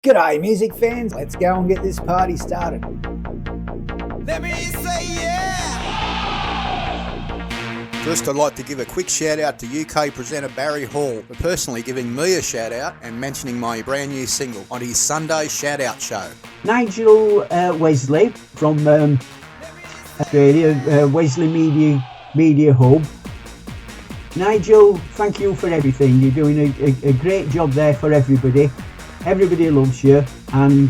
G'day music fans, let's go and get this party started. Let me say yeah! First, I'd like to give a quick shout out to UK presenter Barry Hall for personally giving me a shout out and mentioning my brand new single on his Sunday shout out show. Nigel Wesley from Australia, Wesley Media Hub. Nigel, thank you for everything. You're doing a great job there for everybody. Everybody loves you, and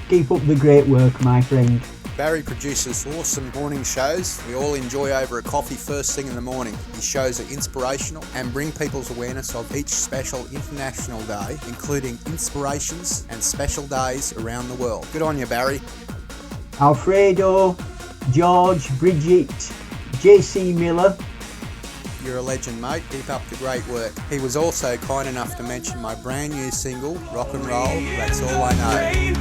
keep up the great work, my friend. Barry produces awesome morning shows we all enjoy over a coffee first thing in the morning. His shows are inspirational and bring people's awareness of each special international day, including inspirations and special days around the world. Good on you, Barry. Alfredo, George, Bridget, JC Miller. You're a legend, mate. Keep up the great work. He was also kind enough to mention my brand new single, Rock and Roll, That's All I Know.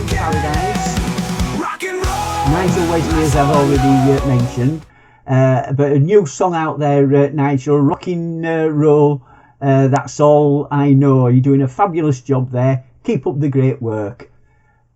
Paradise. Nigel Wesley, as I've already mentioned, but a new song out there, Nigel, Rockin' Roll, That's All I Know. You're doing a fabulous job there. Keep up the great work.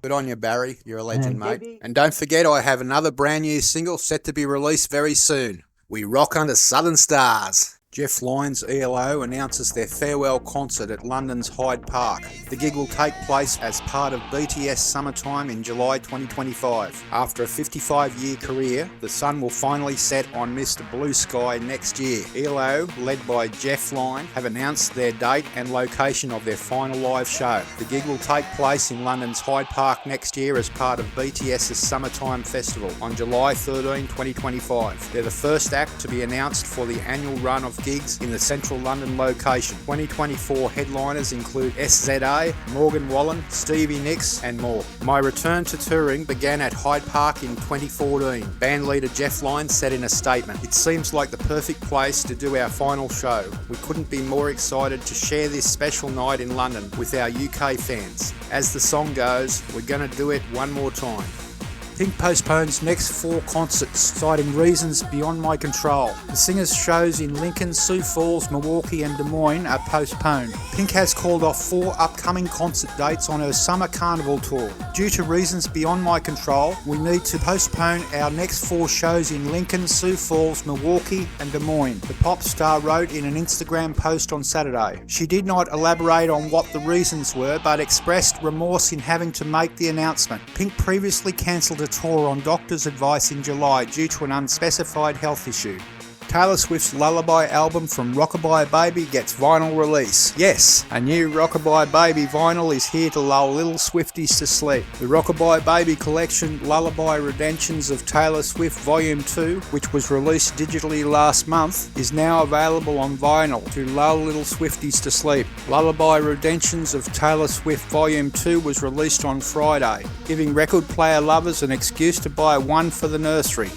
Good on you, Barry. You're a legend, mate. And don't forget, I have another brand new single set to be released very soon. We rock under Southern Stars. Jeff Lyne's ELO announces their farewell concert at London's Hyde Park. The gig will take place as part of BTS Summertime in July 2025. After a 55-year career, the sun will finally set on Mr. Blue Sky next year. ELO, led by Jeff Lyne, have announced their date and location of their final live show. The gig will take place in London's Hyde Park next year as part of BTS's Summertime Festival on July 13, 2025. They're the first act to be announced for the annual run of gigs in the central London location. 2024 headliners include SZA, Morgan Wallen, Stevie Nicks and more. My return to touring began at Hyde Park in 2014. Bandleader Jeff Lyne said in a statement, "It seems like the perfect place to do our final show. We couldn't be more excited to share this special night in London with our UK fans. As the song goes, we're gonna do it one more time." Pink postpones next 4 concerts, citing reasons beyond my control. The singer's shows in Lincoln, Sioux Falls, Milwaukee and Des Moines are postponed. Pink has called off 4 upcoming concert dates on her Summer Carnival tour. Due to reasons beyond my control, we need to postpone our next 4 shows in Lincoln, Sioux Falls, Milwaukee and Des Moines, the pop star wrote in an Instagram post on Saturday. She did not elaborate on what the reasons were, but expressed remorse in having to make the announcement. Pink previously cancelled a tour on doctor's advice in July due to an unspecified health issue. Taylor Swift's Lullaby album From Rockabye Baby gets vinyl release. Yes, a new Rockabye Baby vinyl is here to lull little Swifties to sleep. The Rockabye Baby collection Lullaby Redemptions of Taylor Swift Volume 2, which was released digitally last month, is now available on vinyl to lull little Swifties to sleep. Lullaby Redemptions of Taylor Swift Volume 2 was released on Friday, giving record player lovers an excuse to buy one for the nursery.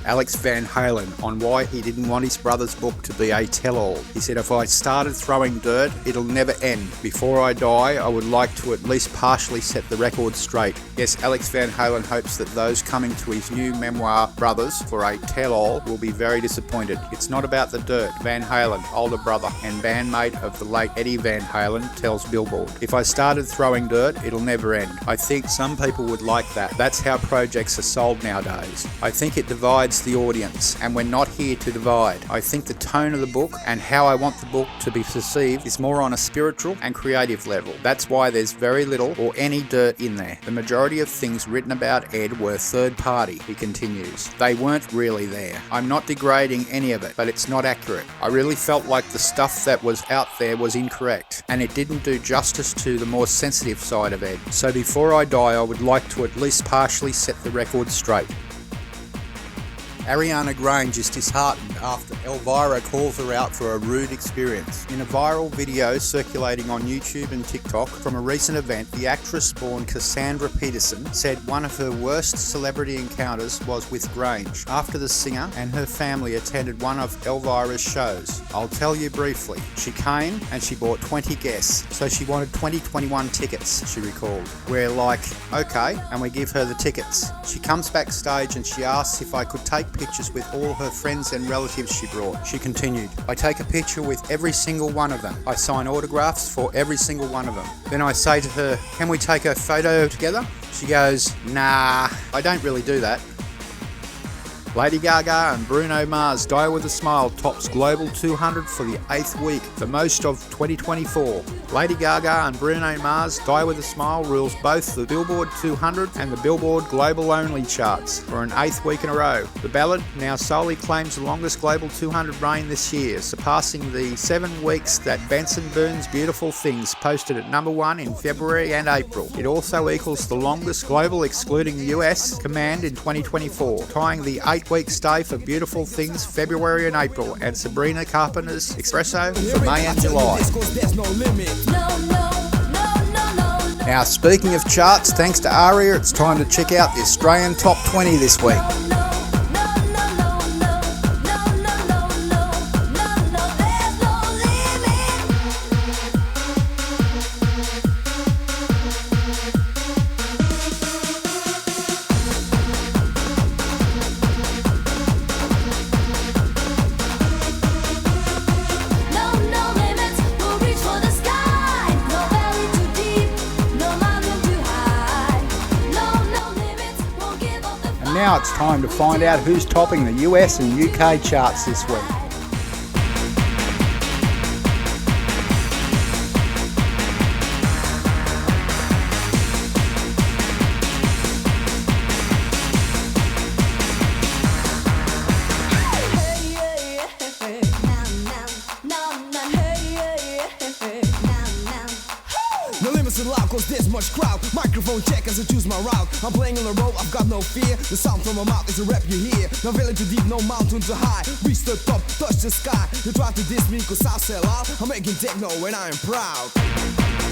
Alex Van Halen on why he didn't want his brother's book to be a tell-all. He said, "If I started throwing dirt, it'll never end. Before I die, I would like to at least partially set the record straight." Yes, Alex Van Halen hopes that those coming to his new memoir, Brothers, for a tell-all will be very disappointed. It's not about the dirt. Van Halen, older brother and bandmate of the late Eddie Van Halen, tells Billboard, "If I started throwing dirt, it'll never end. I think some people would like that. That's how projects are sold nowadays. I think it divides the audience, and we're not here to divide. I think the tone of the book and how I want the book to be perceived is more on a spiritual and creative level. That's why there's very little or any dirt in there. The majority of things written about Ed were third party," he continues. "They weren't really there. I'm not degrading any of it, but it's not accurate. I really felt like the stuff that was out there was incorrect, and it didn't do justice to the more sensitive side of Ed. So before I die, I would like to at least partially set the record straight." Ariana Grande is disheartened after Elvira calls her out for a rude experience. In a viral video circulating on YouTube and TikTok from a recent event, the actress-born Cassandra Peterson said one of her worst celebrity encounters was with Grange after the singer and her family attended one of Elvira's shows. "I'll tell you briefly. She came and she bought 20 guests, so she wanted 2021 tickets," she recalled. "We're like, okay, and we give her the tickets. She comes backstage and she asks if I could take pictures with all her friends and relatives she brought. She continued, I take a picture with every single one of them. I sign autographs for every single one of them. Then I say to her, can we take a photo together? She goes, nah, I don't really do that. Lady Gaga and Bruno Mars Die With A Smile tops Global 200 for the 8th week, the most of 2024. Lady Gaga and Bruno Mars Die With A Smile rules both the Billboard 200 and the Billboard Global Only charts for an 8th week in a row. The ballad now solely claims the longest Global 200 reign this year, surpassing the 7 weeks that Benson Boone's Beautiful Things posted at number 1 in February and April. It also equals the longest global excluding the US command in 2024, tying the 8-week stay for Beautiful Things February and April and Sabrina Carpenter's Espresso for May and July. Now, speaking of charts, thanks to Aria, it's time to check out the Australian Top 20 this week. Now it's time to find out who's topping the US and UK charts this week. No limits in loud cause there's much crowd. Microphone check as I choose my route. I'm playing on the road, I've got no fear. The sound from my mouth is a rap you hear. No valley too deep, no mountain too high. Reach the top, touch the sky. You try to diss me cause I sell out. I'm making techno when I am proud.